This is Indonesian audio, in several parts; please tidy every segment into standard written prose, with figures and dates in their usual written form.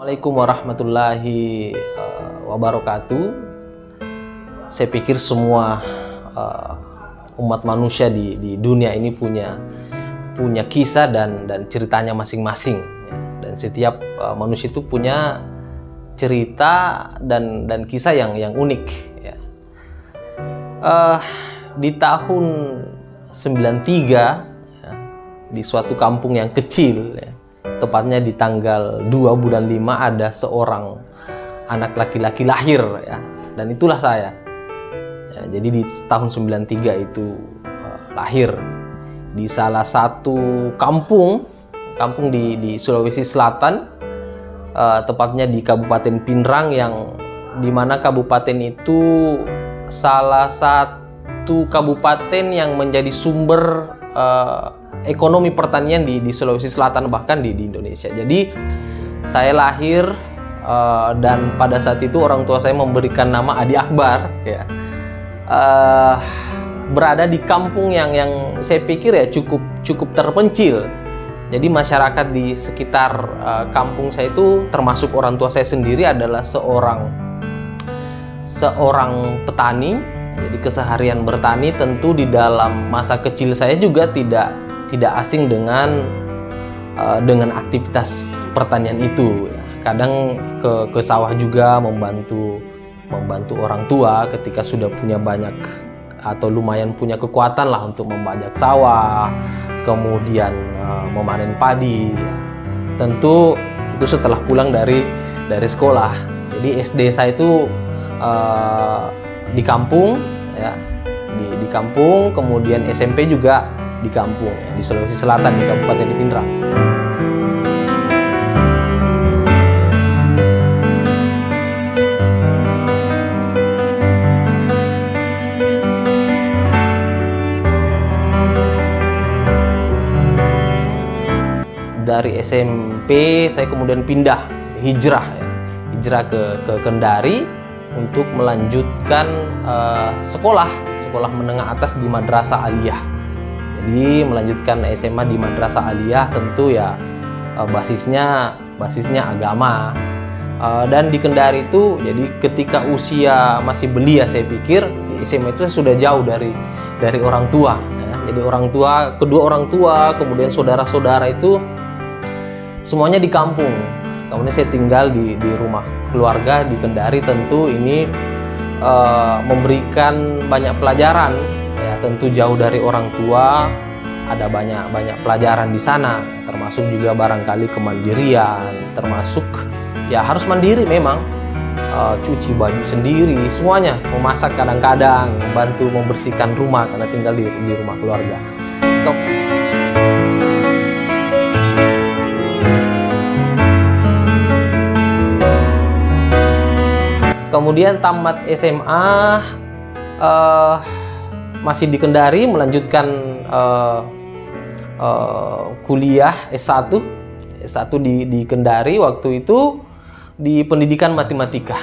Assalamualaikum warahmatullahi wabarakatuh. Saya pikir semua umat manusia di dunia ini punya kisah dan ceritanya masing-masing. Dan setiap manusia itu punya cerita dan kisah yang unik. Ya. Di tahun 93 ya, di suatu kampung yang kecil. Ya, tepatnya di tanggal 2 bulan 5 ada seorang anak laki-laki lahir ya, dan itulah saya ya. Jadi di tahun 93 itu lahir di salah satu kampung di Sulawesi Selatan, tepatnya di Kabupaten Pinrang, yang dimana kabupaten itu salah satu kabupaten yang menjadi sumber ekonomi pertanian di Sulawesi Selatan, bahkan di Indonesia. Jadi saya lahir dan pada saat itu orang tua saya memberikan nama Adi Akbar ya. Berada di kampung yang saya pikir ya cukup terpencil. Jadi masyarakat di sekitar kampung saya itu, termasuk orang tua saya sendiri, adalah seorang petani. Jadi keseharian bertani. Tentu di dalam masa kecil saya juga tidak asing dengan aktivitas pertanian itu. Kadang ke sawah juga membantu orang tua ketika sudah punya banyak atau lumayan punya kekuatan lah untuk membajak sawah, kemudian memanen padi. Tentu itu setelah pulang dari sekolah. Jadi SD saya itu di kampung ya, di kampung, kemudian SMP juga di kampung ya, di Sulawesi Selatan, di Kabupaten Pinrang. Dari SMP saya kemudian hijrah ke Kendari untuk melanjutkan sekolah menengah atas di Madrasah Aliyah. Jadi melanjutkan SMA di Madrasah Aliyah, tentu ya basisnya agama. Dan di Kendari itu, jadi ketika usia masih belia, saya pikir di SMA itu saya sudah jauh dari orang tua ya. Jadi kedua orang tua, kemudian saudara-saudara itu semuanya di kampung. Kemudian saya tinggal di rumah keluarga di Kendari. Tentu ini memberikan banyak pelajaran ya, tentu jauh dari orang tua, ada banyak pelajaran di sana, termasuk juga barangkali kemandirian, termasuk ya harus mandiri memang, cuci baju sendiri, semuanya, memasak kadang-kadang, membantu membersihkan rumah karena tinggal di rumah keluarga. Kemudian tamat SMA, masih di Kendari, melanjutkan kuliah S1 di Kendari, waktu itu di pendidikan matematika.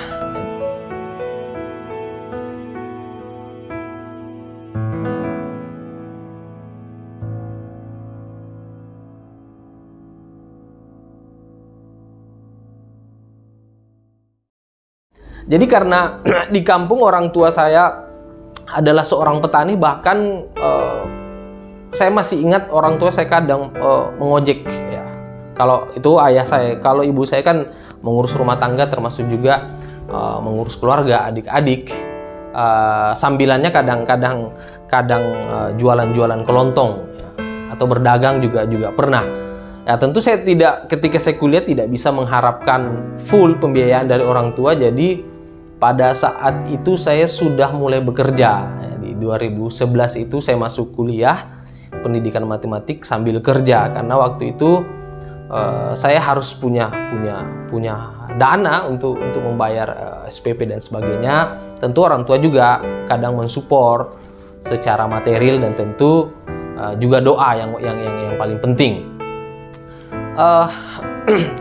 Jadi karena di kampung orang tua saya adalah seorang petani, bahkan saya masih ingat orang tua saya kadang mengojek ya. Kalau itu ayah saya, kalau ibu saya kan mengurus rumah tangga, termasuk juga mengurus keluarga, adik-adik. Sambilannya kadang-kadang jualan-jualan kelontong ya, atau berdagang juga pernah. Ya tentu saya ketika saya kuliah tidak bisa mengharapkan full pembiayaan dari orang tua. Jadi pada saat itu saya sudah mulai bekerja. Di 2011 itu saya masuk kuliah pendidikan matematik sambil kerja, karena waktu itu saya harus punya dana untuk membayar SPP dan sebagainya. Tentu orang tua juga kadang mensupport secara material, dan tentu juga doa yang paling penting.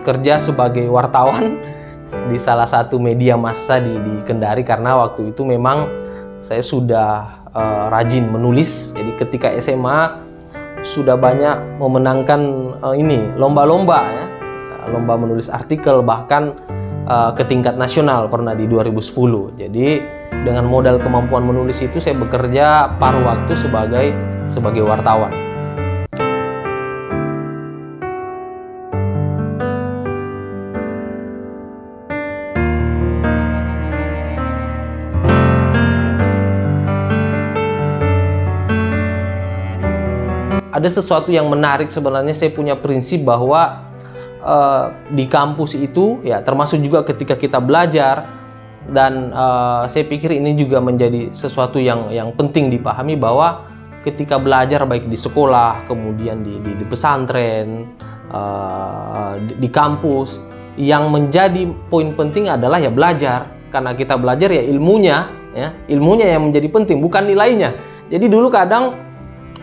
Kerja sebagai wartawan di salah satu media massa di Kendari, karena waktu itu memang saya sudah rajin menulis. Jadi ketika SMA sudah banyak memenangkan lomba-lomba ya, lomba menulis artikel, bahkan ke tingkat nasional pernah di 2010. Jadi dengan modal kemampuan menulis itu saya bekerja paruh waktu sebagai wartawan. Ada sesuatu yang menarik sebenarnya. Saya punya prinsip bahwa di kampus itu ya, termasuk juga ketika kita belajar, dan saya pikir ini juga menjadi sesuatu yang penting dipahami, bahwa ketika belajar baik di sekolah, kemudian di pesantren, di kampus, yang menjadi poin penting adalah ya belajar. Karena kita belajar ya ilmunya yang menjadi penting, bukan nilainya. Jadi dulu kadang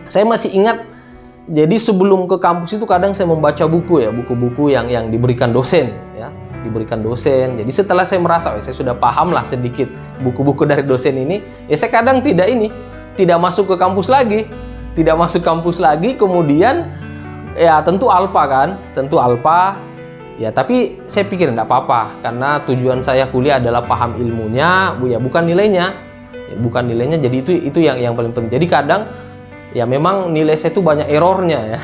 saya masih ingat, jadi sebelum ke kampus itu kadang saya membaca buku ya, buku-buku yang diberikan dosen ya, diberikan dosen. Jadi setelah saya merasa saya sudah paham lah sedikit buku-buku dari dosen ini, ya saya kadang tidak masuk ke kampus lagi, kemudian ya tentu alfa ya, tapi saya pikir enggak apa-apa, karena tujuan saya kuliah adalah paham ilmunya, ya bukan nilainya. Jadi itu yang paling penting. Jadi kadang ya memang nilai saya itu banyak errornya ya,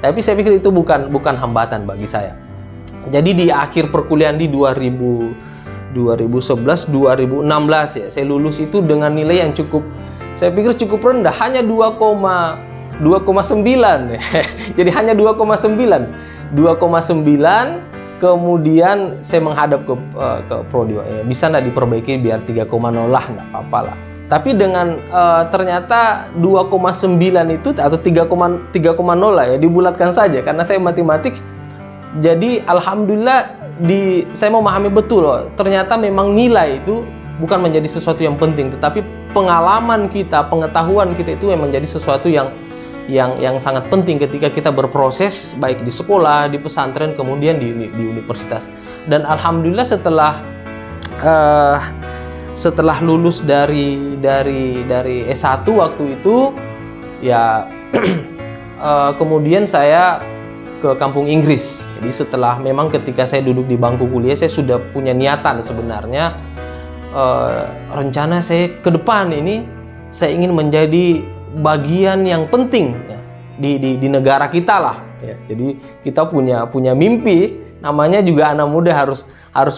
tapi saya pikir itu bukan hambatan bagi saya. Jadi di akhir perkuliahan di 2011-2016 ya, saya lulus itu dengan nilai yang saya pikir cukup rendah, hanya 2,9 ya. Jadi hanya 2,9, kemudian saya menghadap ke prodi, bisa nggak diperbaiki biar 3,0 lah, nggak apa-apa lah. Tapi dengan ternyata 2,9 itu atau 3,0 lah ya, dibulatkan saja karena saya matematik. Jadi alhamdulillah saya memahami betul loh, ternyata memang nilai itu bukan menjadi sesuatu yang penting, tetapi pengalaman kita, pengetahuan kita itu yang menjadi sesuatu yang sangat penting ketika kita berproses baik di sekolah, di pesantren, kemudian di universitas. Dan alhamdulillah setelah lulus dari S1 waktu itu ya kemudian saya ke kampung Inggris. Jadi setelah memang ketika saya duduk di bangku kuliah, saya sudah punya niatan sebenarnya, rencana saya ke depan ini saya ingin menjadi bagian yang penting ya, di negara kita lah ya. Jadi kita punya mimpi, namanya juga anak muda harus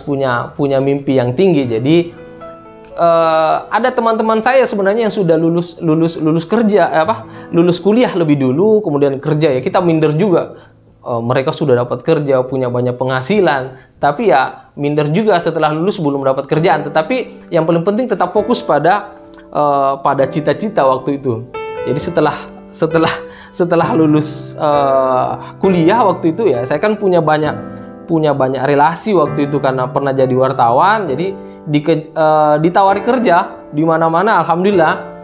punya mimpi yang tinggi. Jadi ada teman-teman saya sebenarnya yang sudah lulus kuliah lebih dulu, kemudian kerja ya, kita minder juga. Mereka sudah dapat kerja, punya banyak penghasilan, tapi ya minder juga setelah lulus belum dapat kerjaan. Tetapi yang paling penting tetap fokus pada cita-cita waktu itu. Jadi setelah lulus kuliah waktu itu ya, saya kan punya banyak relasi waktu itu karena pernah jadi wartawan. Jadi ditawari kerja di mana-mana, alhamdulillah,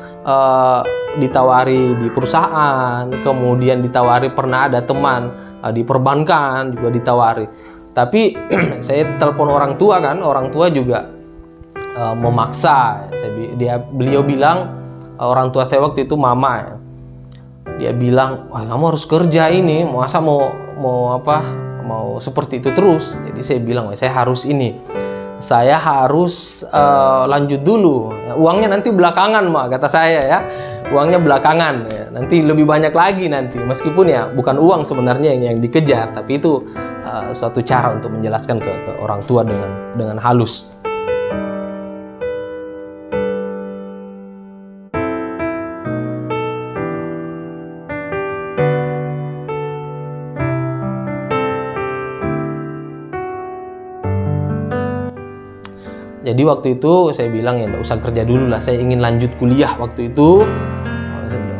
ditawari di perusahaan, kemudian ditawari, pernah ada teman di perbankan juga ditawari. Tapi saya telepon orang tua kan, orang tua juga memaksa. Beliau bilang, orang tua saya waktu itu mama ya, dia bilang, wah kamu harus kerja ini, masa mau seperti itu terus. Jadi saya bilang, saya harus lanjut dulu. Uangnya nanti belakangan, kata saya ya. Uangnya belakangan ya. Nanti lebih banyak lagi nanti. Meskipun ya bukan uang sebenarnya yang dikejar, tapi itu suatu cara untuk menjelaskan ke orang tua dengan halus. Jadi waktu itu saya bilang ya nggak usah kerja dulu lah, saya ingin lanjut kuliah waktu itu.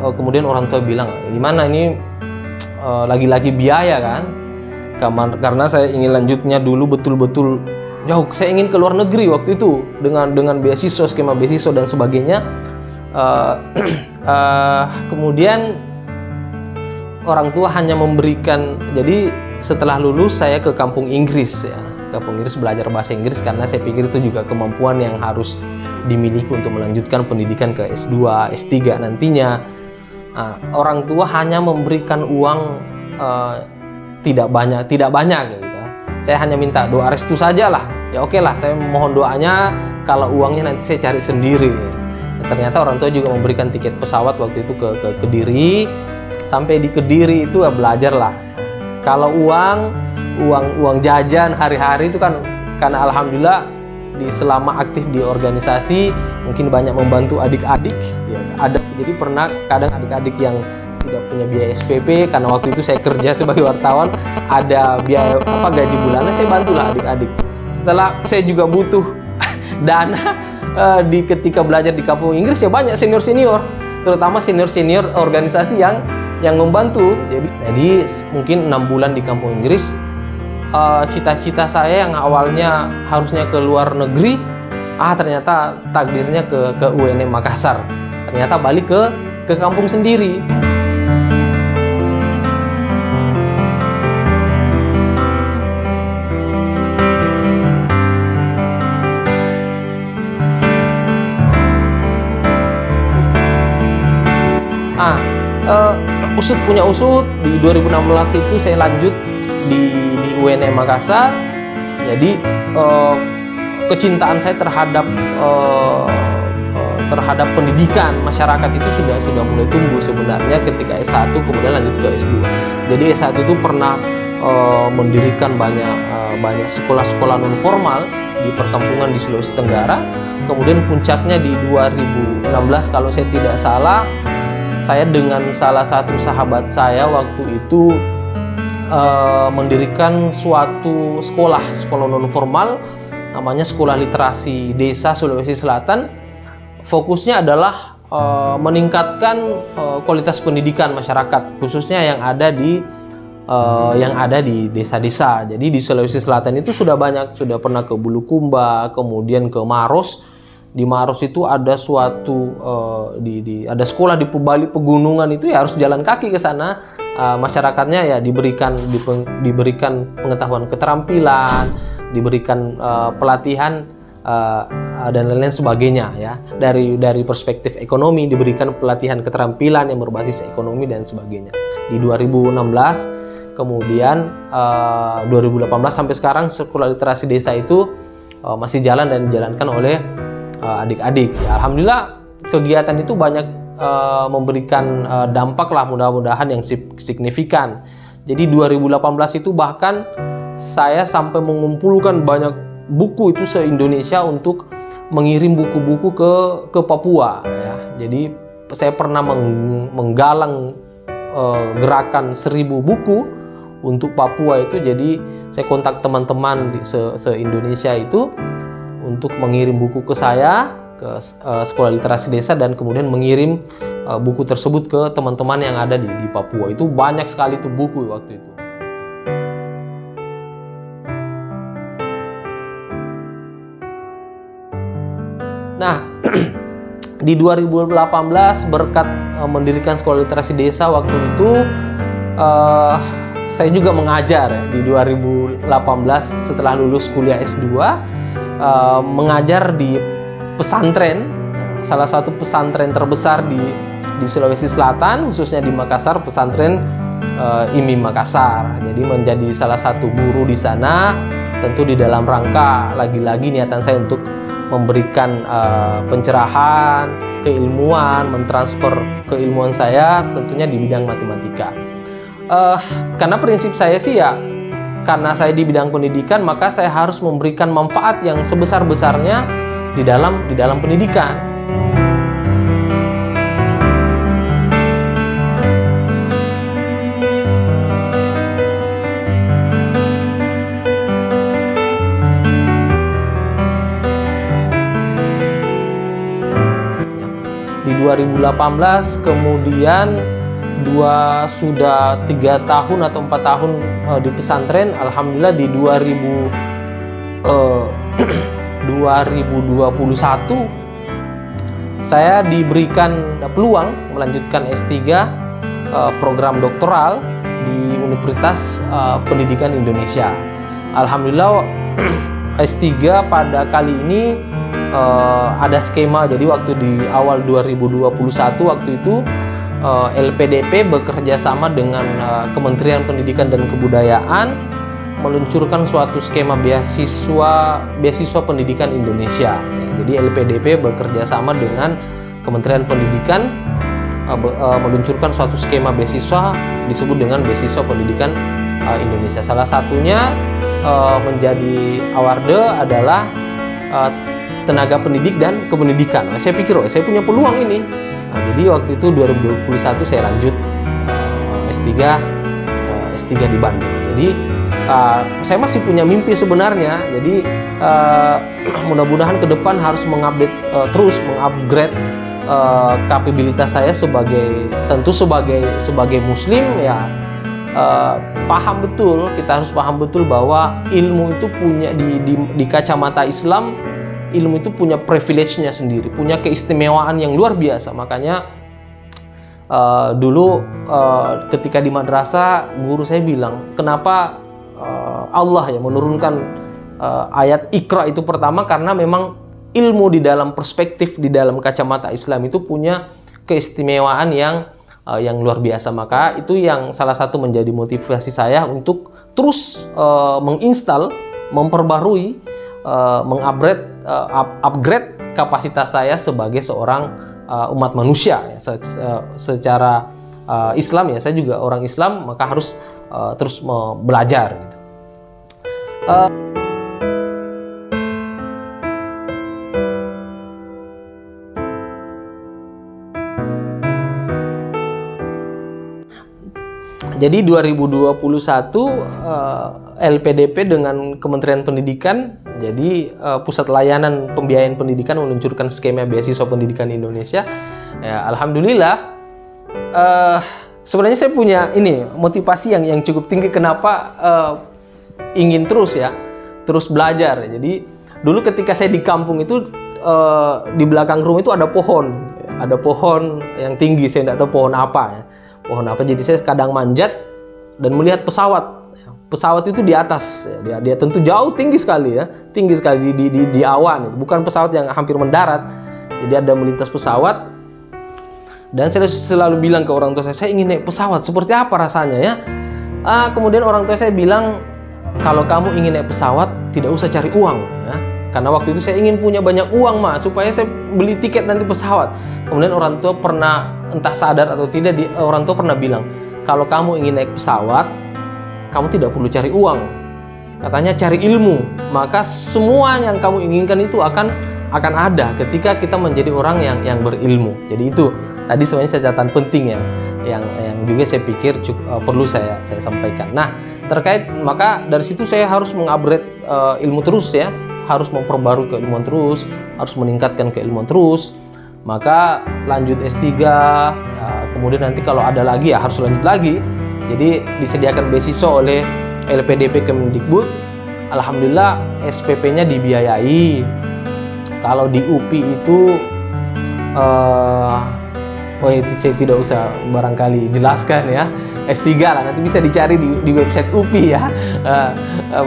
Kemudian orang tua bilang, gimana ini lagi-lagi biaya kan? Karena saya ingin lanjutnya dulu betul-betul jauh. Saya ingin ke luar negeri waktu itu dengan beasiswa, skema beasiswa dan sebagainya. Kemudian orang tua hanya memberikan, jadi setelah lulus saya ke kampung Inggris ya. Kampung Inggris belajar bahasa Inggris karena saya pikir itu juga kemampuan yang harus dimiliki untuk melanjutkan pendidikan ke S2, S3 nantinya. Orang tua hanya memberikan uang tidak banyak gitu. Saya hanya minta doa restu saja lah. Ya oke lah, saya mohon doanya, kalau uangnya nanti saya cari sendiri. Ternyata orang tua juga memberikan tiket pesawat waktu itu ke Kediri. Sampai di Kediri itu ya belajar lah. Kalau uang jajan hari-hari itu kan, karena alhamdulillah selama aktif di organisasi mungkin banyak membantu adik-adik ya, jadi pernah kadang adik-adik yang tidak punya biaya SPP, karena waktu itu saya kerja sebagai wartawan, ada biaya gaji bulanan, saya bantulah adik-adik. Setelah saya juga butuh dana ketika belajar di kampung Inggris, ya banyak senior-senior, terutama senior-senior organisasi yang membantu. Jadi mungkin 6 bulan di kampung Inggris, cita-cita saya yang awalnya harusnya ke luar negeri, ternyata takdirnya ke UNM Makassar. Ternyata balik ke kampung sendiri. Usut punya usut, di 2016 itu saya lanjut di UNM Makassar. Jadi kecintaan saya terhadap pendidikan masyarakat itu sudah mulai tumbuh sebenarnya ketika S1, kemudian lanjut ke S2. Jadi S1 itu pernah mendirikan banyak sekolah-sekolah non formal di perkampungan di Sulawesi Tenggara. Kemudian puncaknya di 2016 kalau saya tidak salah, saya dengan salah satu sahabat saya waktu itu mendirikan suatu sekolah non formal, namanya Sekolah Literasi Desa Sulawesi Selatan. Fokusnya adalah meningkatkan kualitas pendidikan masyarakat, khususnya yang ada di desa-desa. Jadi di Sulawesi Selatan itu sudah pernah ke Bulukumba, kemudian ke Maros. Di Maros itu ada ada sekolah di balik pegunungan, itu ya harus jalan kaki ke sana. Masyarakatnya ya diberikan pengetahuan keterampilan, diberikan pelatihan dan lain-lain sebagainya ya. Dari perspektif ekonomi diberikan pelatihan keterampilan yang berbasis ekonomi dan sebagainya. Di 2016, kemudian 2018 sampai sekarang sekolah literasi desa itu masih jalan dan dijalankan oleh adik-adik. Ya, alhamdulillah kegiatan itu banyak memberikan dampak lah, mudah-mudahan yang signifikan. Jadi 2018 itu bahkan saya sampai mengumpulkan banyak buku itu se-Indonesia untuk mengirim buku-buku ke Papua ya. Jadi saya pernah menggalang gerakan 1000 buku untuk Papua itu. Jadi saya kontak teman-teman di se-Indonesia itu untuk mengirim buku ke saya, ke Sekolah Literasi Desa, dan kemudian mengirim buku tersebut ke teman-teman yang ada di Papua. Itu banyak sekali tuh buku waktu itu. Nah, di 2018 berkat mendirikan Sekolah Literasi Desa waktu itu, saya juga mengajar ya, di 2018 setelah lulus kuliah S2. Mengajar di pesantren, salah satu pesantren terbesar di Sulawesi Selatan, khususnya di Makassar, pesantren IMI Makassar. Jadi menjadi salah satu guru di sana, tentu di dalam rangka lagi-lagi niatan saya untuk memberikan pencerahan, keilmuan, mentransfer keilmuan saya tentunya di bidang matematika. Karena prinsip saya sih ya, karena saya di bidang pendidikan, maka saya harus memberikan manfaat yang sebesar-besarnya di dalam pendidikan. Di 2018 kemudian sudah 3 tahun atau 4 tahun di pesantren. Alhamdulillah di 2021 saya diberikan peluang melanjutkan S3 program doktoral di Universitas Pendidikan Indonesia. Alhamdulillah S3 pada kali ini ada skema. Jadi waktu di awal 2021 waktu itu LPDP bekerja sama dengan Kementerian Pendidikan dan Kebudayaan meluncurkan suatu skema beasiswa pendidikan Indonesia. Jadi LPDP bekerja sama dengan Kementerian Pendidikan meluncurkan suatu skema beasiswa disebut dengan Beasiswa Pendidikan Indonesia. Salah satunya menjadi award adalah tenaga pendidik dan kependidikan. Saya pikir saya punya peluang ini. Jadi waktu itu 2021 saya lanjut S3 di Bandung. Jadi saya masih punya mimpi sebenarnya. Jadi mudah-mudahan ke depan harus terus mengupgrade kapabilitas saya sebagai muslim ya. Kita harus paham betul bahwa ilmu itu punya di kacamata Islam, ilmu itu punya privilege-nya sendiri, punya keistimewaan yang luar biasa. Makanya dulu ketika di madrasah guru saya bilang, kenapa Allah ya menurunkan ayat Iqra itu pertama, karena memang ilmu di dalam perspektif, di dalam kacamata Islam itu punya keistimewaan yang luar biasa. Maka itu yang salah satu menjadi motivasi saya untuk terus menginstal, memperbarui, upgrade kapasitas saya sebagai seorang umat manusia ya. Secara Islam ya, saya juga orang Islam, maka harus terus belajar gitu. Jadi 2021 LPDP dengan Kementerian Pendidikan, jadi Pusat Layanan Pembiayaan Pendidikan meluncurkan skema beasiswa pendidikan Indonesia. Ya, alhamdulillah. Sebenarnya saya punya motivasi yang cukup tinggi kenapa ingin terus belajar. Jadi dulu ketika saya di kampung itu di belakang rumah itu ada pohon yang tinggi, saya tidak tahu pohon apa. Jadi saya kadang manjat dan melihat pesawat. Pesawat itu di atas, dia tentu jauh tinggi sekali di awan. Bukan pesawat yang hampir mendarat. Jadi ada melintas pesawat. Dan saya selalu bilang ke orang tua saya ingin naik pesawat. Seperti apa rasanya ya? Kemudian orang tua saya bilang, kalau kamu ingin naik pesawat, tidak usah cari uang ya. Karena waktu itu saya ingin punya banyak uang supaya saya beli tiket nanti pesawat. Kemudian orang tua pernah, entah sadar atau tidak, orang tua pernah bilang, kalau kamu ingin naik pesawat, kamu tidak perlu cari uang. Katanya cari ilmu, maka semua yang kamu inginkan itu akan ada ketika kita menjadi orang yang berilmu. Jadi itu tadi sebenarnya catatan penting yang juga saya pikir perlu saya sampaikan. Nah, maka dari situ saya harus mengupgrade ilmu terus ya, harus memperbarui keilmuan terus, harus meningkatkan keilmuan terus. Maka lanjut S3, kemudian nanti kalau ada lagi ya harus lanjut lagi. Jadi disediakan beasiswa oleh LPDP Kemendikbud. Alhamdulillah SPP-nya dibiayai. Kalau di UPI itu itu saya tidak usah barangkali jelaskan ya. S3 lah, nanti bisa dicari di website UPI ya.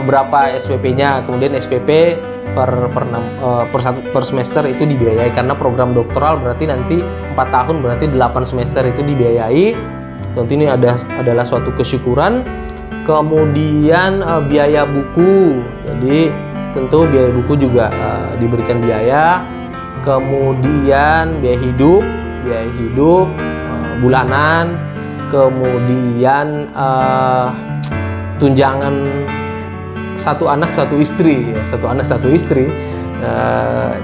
Berapa SPP-nya, kemudian SPP per semester itu dibiayai, karena program doktoral berarti nanti 4 tahun, berarti 8 semester itu dibiayai. Tentu ini adalah suatu kesyukuran. Kemudian biaya buku, jadi tentu biaya buku juga diberikan biaya. Kemudian biaya hidup bulanan. Kemudian tunjangan satu anak satu istri.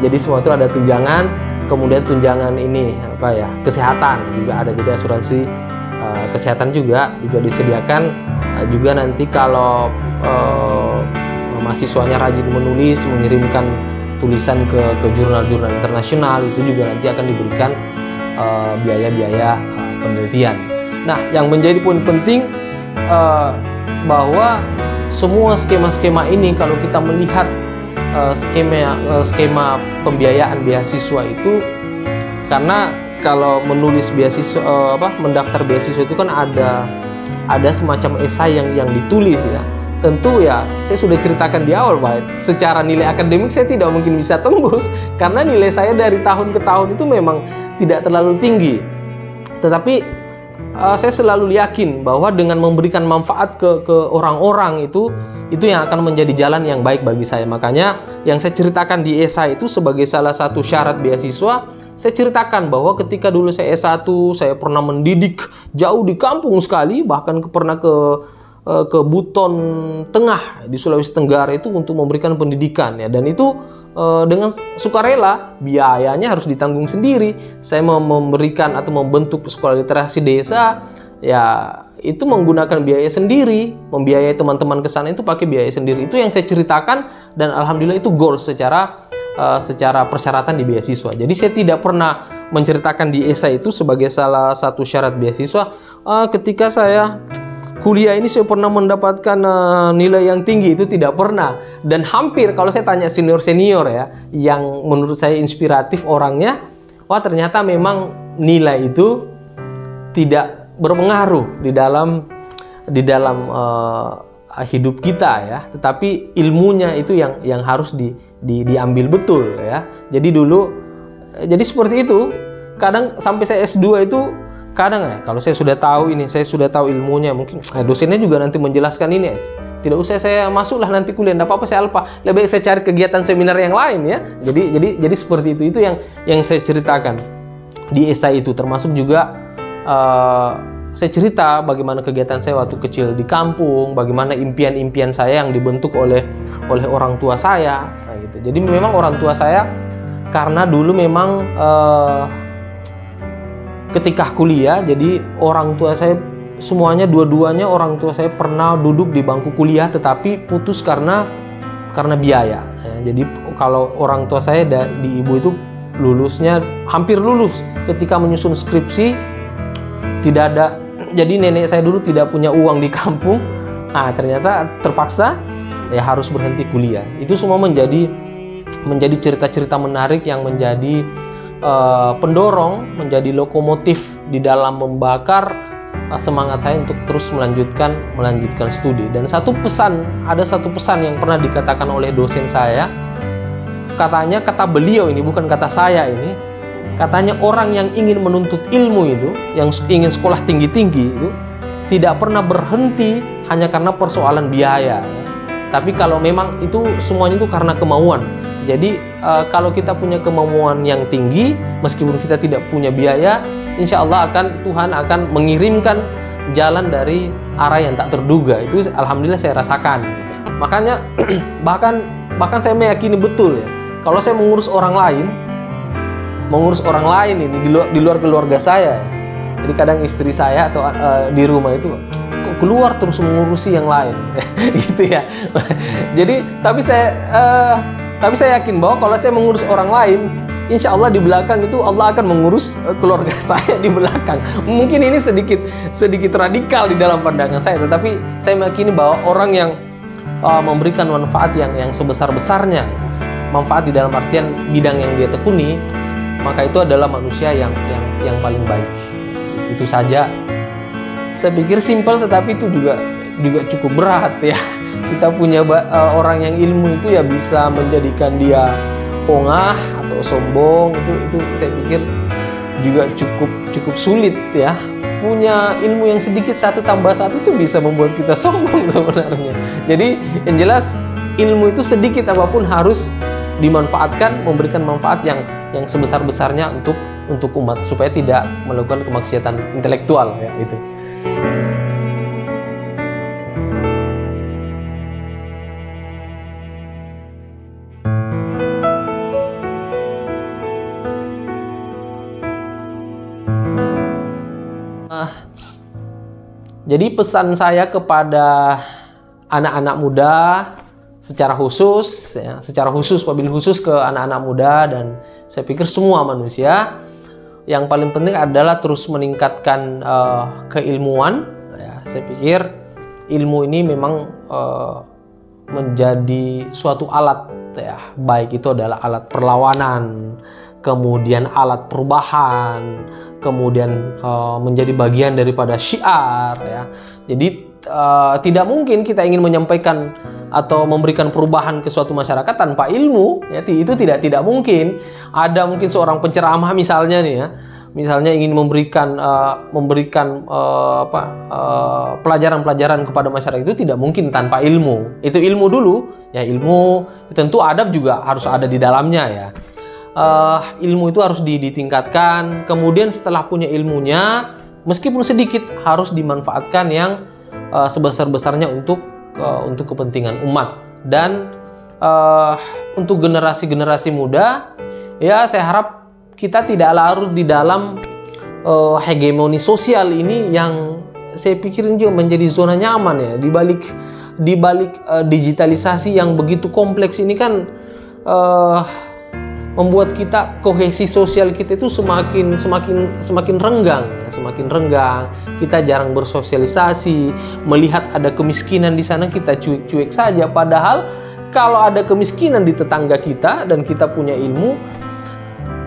Jadi semua itu ada tunjangan. Kemudian tunjangan kesehatan juga ada, jadi asuransi kesehatan juga disediakan. Juga nanti kalau mahasiswanya rajin menulis, mengirimkan tulisan ke jurnal-jurnal internasional, itu juga nanti akan diberikan biaya-biaya penelitian. Nah, yang menjadi poin penting bahwa semua skema-skema ini, kalau kita melihat skema pembiayaan beasiswa itu, karena kalau menulis beasiswa mendaftar beasiswa itu kan ada semacam esai yang ditulis ya. Tentu ya, saya sudah ceritakan di awal, Pak, secara nilai akademik saya tidak mungkin bisa tembus karena nilai saya dari tahun ke tahun itu memang tidak terlalu tinggi. Tetapi saya selalu yakin bahwa dengan memberikan manfaat ke orang-orang itu yang akan menjadi jalan yang baik bagi saya. Makanya yang saya ceritakan di S1 itu sebagai salah satu syarat beasiswa, saya ceritakan bahwa ketika dulu saya S1, saya pernah mendidik jauh di kampung sekali, bahkan pernah ke Buton Tengah di Sulawesi Tenggara itu untuk memberikan pendidikan ya, dan itu dengan sukarela, biayanya harus ditanggung sendiri. Saya memberikan atau membentuk sekolah literasi desa ya, itu menggunakan biaya sendiri, membiayai teman-teman ke sana itu pakai biaya sendiri. Itu yang saya ceritakan, dan alhamdulillah itu goal secara persyaratan di beasiswa. Jadi saya tidak pernah menceritakan di esai itu sebagai salah satu syarat beasiswa. Ketika saya kuliah ini saya pernah mendapatkan nilai yang tinggi, itu tidak pernah. Dan hampir kalau saya tanya senior-senior ya, yang menurut saya inspiratif orangnya, wah ternyata memang nilai itu tidak berpengaruh di dalam hidup kita ya, tetapi ilmunya itu yang harus diambil betul ya. Jadi seperti itu. Kadang sampai saya S2 itu kadang ya, kalau saya sudah tahu ilmunya, mungkin dosennya juga nanti menjelaskan ini, tidak usah saya masuklah nanti kuliah, tidak apa-apa saya alpa, lebih baik saya cari kegiatan seminar yang lain ya. Jadi seperti itu yang saya ceritakan di esai itu, termasuk juga saya cerita bagaimana kegiatan saya waktu kecil di kampung, bagaimana impian-impian saya yang dibentuk oleh orang tua saya gitu. Jadi memang orang tua saya, karena dulu memang ketika kuliah, jadi orang tua saya semuanya, dua-duanya orang tua saya pernah duduk di bangku kuliah tetapi putus karena biaya ya. Jadi kalau orang tua saya di ibu itu lulusnya hampir lulus, ketika menyusun skripsi tidak ada. Jadi nenek saya dulu tidak punya uang di kampung, ternyata terpaksa ya harus berhenti kuliah. Itu semua menjadi cerita-cerita menarik yang menjadi pendorong, menjadi lokomotif di dalam membakar semangat saya untuk terus melanjutkan studi. Dan ada satu pesan yang pernah dikatakan oleh dosen saya. Kata beliau ini, bukan kata saya ini. Katanya orang yang ingin menuntut ilmu itu, yang ingin sekolah tinggi-tinggi itu, tidak pernah berhenti hanya karena persoalan biaya. Tapi kalau memang itu semuanya itu karena kemauan. Jadi kalau kita punya kemauan yang tinggi, meskipun kita tidak punya biaya, insya Allah Tuhan akan mengirimkan jalan dari arah yang tak terduga. Itu alhamdulillah saya rasakan. Makanya bahkan saya meyakini betul ya, kalau saya mengurus orang lain ini di luar keluarga saya. Jadi kadang istri saya atau di rumah itu kok keluar terus mengurusi yang lain gitu ya. Jadi tapi saya yakin bahwa kalau saya mengurus orang lain, insya Allah di belakang itu Allah akan mengurus keluarga saya di belakang. Mungkin ini sedikit radikal di dalam pandangan saya, tetapi saya meyakini bahwa orang yang memberikan manfaat yang sebesar-besarnya, manfaat di dalam artian bidang yang dia tekuni, maka itu adalah manusia yang paling baik. Itu saja. Saya pikir simpel, tetapi itu juga cukup berat ya. Kita punya orang yang ilmu itu ya bisa menjadikan dia pongah atau sombong. Itu saya pikir juga cukup sulit ya. Punya ilmu yang sedikit 1 tambah 1 itu bisa membuat kita sombong sebenarnya. Jadi yang jelas ilmu itu sedikit apapun harus dimanfaatkan, memberikan manfaat yang sebesar-besarnya untuk umat, supaya tidak melakukan kemaksiatan intelektual ya itu. Jadi pesan saya kepada anak-anak muda secara khusus, wabil khusus ke anak-anak muda, dan saya pikir semua manusia, yang paling penting adalah terus meningkatkan keilmuan. Ya, saya pikir ilmu ini memang menjadi suatu alat, ya, baik itu adalah alat perlawanan, kemudian alat perubahan, kemudian menjadi bagian daripada syiar. Ya. Jadi tidak mungkin kita ingin menyampaikan atau memberikan perubahan ke suatu masyarakat tanpa ilmu, ya, itu tidak mungkin. Ada mungkin seorang penceramah misalnya nih ya, misalnya ingin memberikan pelajaran-pelajaran kepada masyarakat, itu tidak mungkin tanpa ilmu. Itu ilmu dulu, ya ilmu. Tentu adab juga harus ada di dalamnya ya. Ilmu itu harus ditingkatkan. Kemudian setelah punya ilmunya, meskipun sedikit, harus dimanfaatkan yang sebesar-besarnya untuk kepentingan umat. Dan untuk generasi-generasi muda, ya saya harap kita tidak larut di dalam hegemoni sosial ini yang saya pikirin juga menjadi zona nyaman ya. Di balik digitalisasi yang begitu kompleks ini kan membuat kita, kohesi sosial kita itu semakin renggang ya, semakin renggang. Kita jarang bersosialisasi, melihat ada kemiskinan di sana kita cuek-cuek saja, padahal kalau ada kemiskinan di tetangga kita dan kita punya ilmu,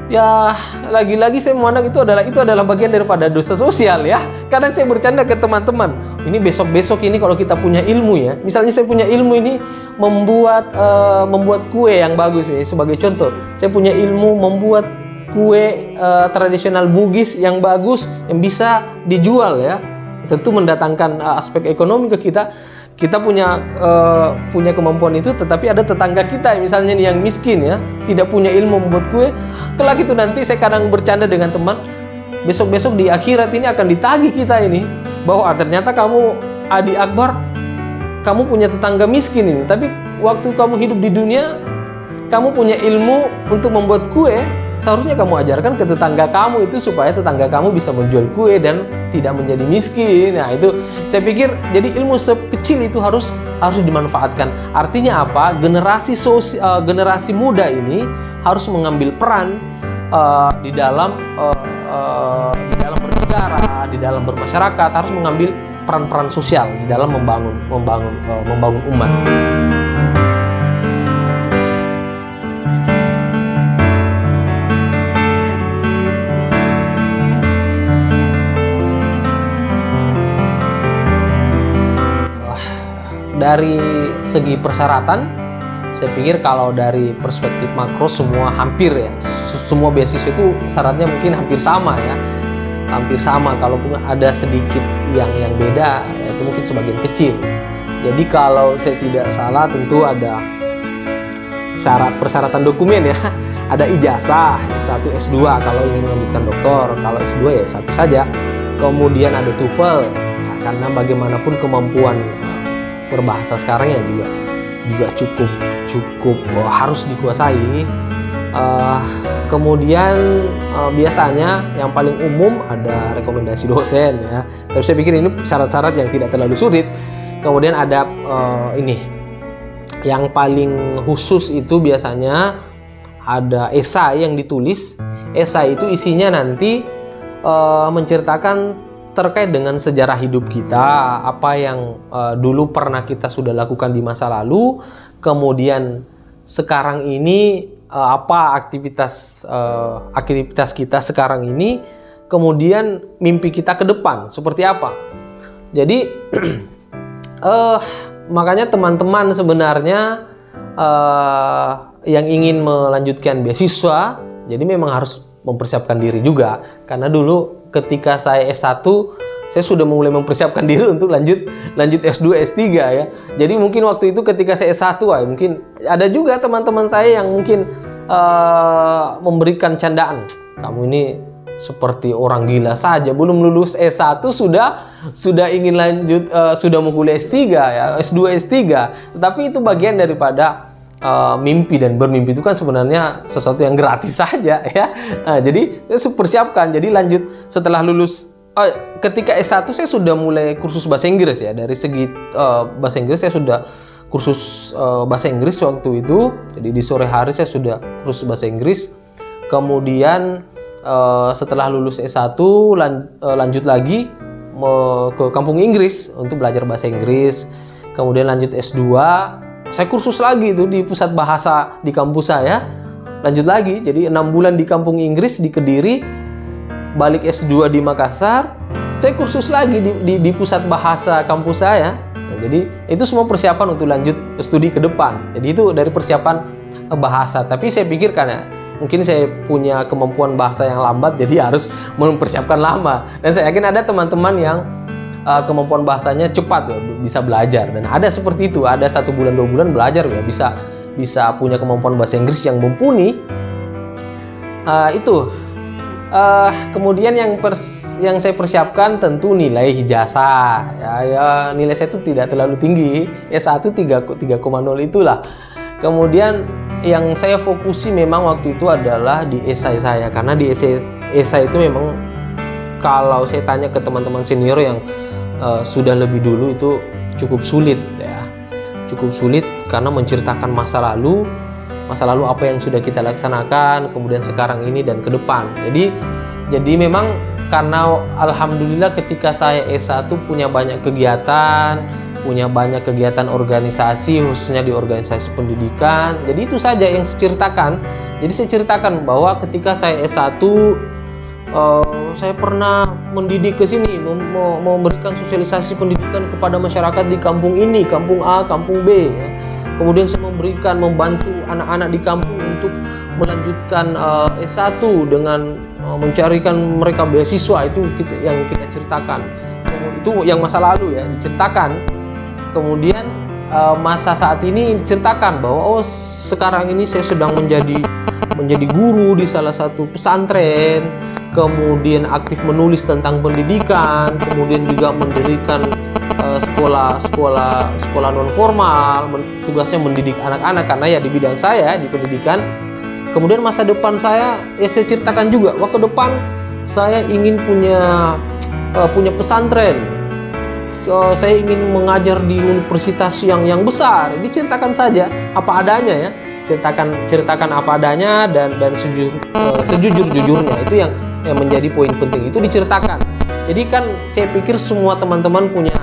ya lagi-lagi saya memandang itu adalah bagian daripada dosa sosial ya. Kadang saya bercanda ke teman-teman, ini besok ini kalau kita punya ilmu ya, misalnya saya punya ilmu ini membuat kue yang bagus ya. Sebagai contoh, saya punya ilmu membuat kue tradisional Bugis yang bagus, yang bisa dijual ya, tentu mendatangkan aspek ekonomi ke kita. Kita punya kemampuan itu, tetapi ada tetangga kita misalnya nih yang miskin ya, tidak punya ilmu membuat kue. Kelak itu nanti saya kadang bercanda dengan teman, besok-besok di akhirat ini akan ditagih kita ini, bahwa ternyata kamu Adi Akbar, kamu punya tetangga miskin ini, tapi waktu kamu hidup di dunia, kamu punya ilmu untuk membuat kue, seharusnya kamu ajarkan ke tetangga kamu itu supaya tetangga kamu bisa menjual kue dan tidak menjadi miskin. Nah itu saya pikir, jadi ilmu sekecil itu harus dimanfaatkan. Artinya apa? Generasi muda ini harus mengambil peran di dalam bernegara, di dalam bermasyarakat, harus mengambil peran-peran sosial di dalam membangun umat. Dari segi persyaratan, saya pikir kalau dari perspektif makro semua hampir ya, semua beasiswa itu syaratnya mungkin hampir sama ya, hampir sama. Kalaupun ada sedikit yang beda, ya itu mungkin sebagian kecil. Jadi kalau saya tidak salah, tentu ada persyaratan dokumen ya, ada ijazah S1, S2 kalau ingin melanjutkan doktor, kalau S2 ya S1 saja. Kemudian ada TOEFL, nah, karena bagaimanapun kemampuan berbahasa sekarang ya juga cukup harus dikuasai. Kemudian biasanya yang paling umum ada rekomendasi dosen ya, tapi saya pikir ini syarat-syarat yang tidak terlalu sulit. Kemudian ada ini yang paling khusus, itu biasanya ada esai yang ditulis. Esai itu isinya nanti menceritakan terkait dengan sejarah hidup kita, apa yang dulu pernah kita sudah lakukan di masa lalu, kemudian sekarang ini apa aktivitas kita sekarang ini, kemudian mimpi kita ke depan seperti apa. Jadi makanya teman-teman sebenarnya yang ingin melanjutkan beasiswa, jadi memang harus mempersiapkan diri juga, karena dulu ketika saya S1 saya sudah mulai mempersiapkan diri untuk lanjut S2, S3 ya. Jadi mungkin waktu itu ketika saya S1 mungkin ada juga teman-teman saya yang mungkin memberikan candaan, kamu ini seperti orang gila saja, belum lulus S1 sudah ingin lanjut, sudah mau kuliah S3 ya, S2, S3. Tetapi itu bagian daripada mimpi, dan bermimpi itu kan sebenarnya sesuatu yang gratis saja ya. Nah, jadi saya persiapkan, jadi lanjut setelah lulus. Ketika S1 saya sudah mulai kursus bahasa Inggris ya. Dari segi bahasa Inggris saya sudah kursus bahasa Inggris waktu itu. Jadi di sore hari saya sudah kursus bahasa Inggris. Kemudian setelah lulus S1 lanjut lagi ke kampung Inggris untuk belajar bahasa Inggris. Kemudian lanjut S2, saya kursus lagi itu di pusat bahasa di kampus saya. Lanjut lagi, jadi 6 bulan di kampung Inggris di Kediri. Balik S2 di Makassar, saya kursus lagi di pusat bahasa kampus saya. Nah, jadi itu semua persiapan untuk lanjut studi ke depan. Jadi itu dari persiapan bahasa. Tapi saya pikirkan ya, mungkin saya punya kemampuan bahasa yang lambat, jadi harus mempersiapkan lama. Dan saya yakin ada teman-teman yang kemampuan bahasanya cepat ya, bisa belajar. Dan ada seperti itu, ada 1 bulan 2 bulan belajar ya, bisa punya kemampuan bahasa Inggris yang mumpuni. Itu. Kemudian yang saya persiapkan tentu nilai ijazah. Ya nilai saya itu tidak terlalu tinggi, S1 3,0 itulah. Kemudian yang saya fokusi memang waktu itu adalah di esai saya, karena di esai itu memang kalau saya tanya ke teman-teman senior yang sudah lebih dulu, itu cukup sulit ya, cukup sulit karena menceritakan masa lalu apa yang sudah kita laksanakan, kemudian sekarang ini dan ke depan. Jadi memang karena alhamdulillah ketika saya S1 punya banyak kegiatan organisasi, khususnya di organisasi pendidikan. Jadi itu saja yang saya ceritakan. Jadi saya ceritakan bahwa ketika saya S1 saya pernah mendidik ke sini, memberikan sosialisasi pendidikan kepada masyarakat di kampung ini, kampung A, kampung B ya. Kemudian saya membantu anak-anak di kampung untuk melanjutkan S1 dengan mencarikan mereka beasiswa. Itu yang kita ceritakan. Itu yang masa lalu ya, diceritakan. Kemudian masa saat ini diceritakan bahwa sekarang ini saya sedang menjadi guru di salah satu pesantren, kemudian aktif menulis tentang pendidikan, kemudian juga mendirikan sekolah non formal, tugasnya mendidik anak-anak karena ya di bidang saya di pendidikan. Kemudian masa depan saya saya ceritakan juga, wah ke depan saya ingin punya pesantren, saya ingin mengajar di universitas yang besar. Diceritakan saja apa adanya ya, ceritakan apa adanya dan sejujur-jujurnya. Itu yang menjadi poin penting, itu diceritakan. Jadi kan saya pikir semua teman-teman punya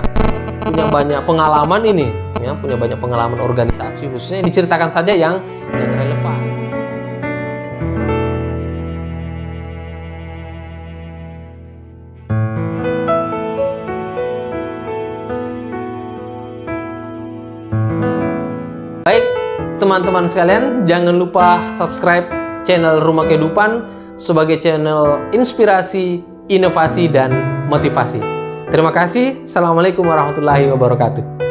banyak pengalaman ini ya, punya banyak pengalaman organisasi, khususnya diceritakan saja yang relevan. Baik teman-teman sekalian, jangan lupa subscribe channel Rumah Kehidupan sebagai channel inspirasi, inovasi, dan motivasi. Terima kasih. Assalamualaikum warahmatullahi wabarakatuh.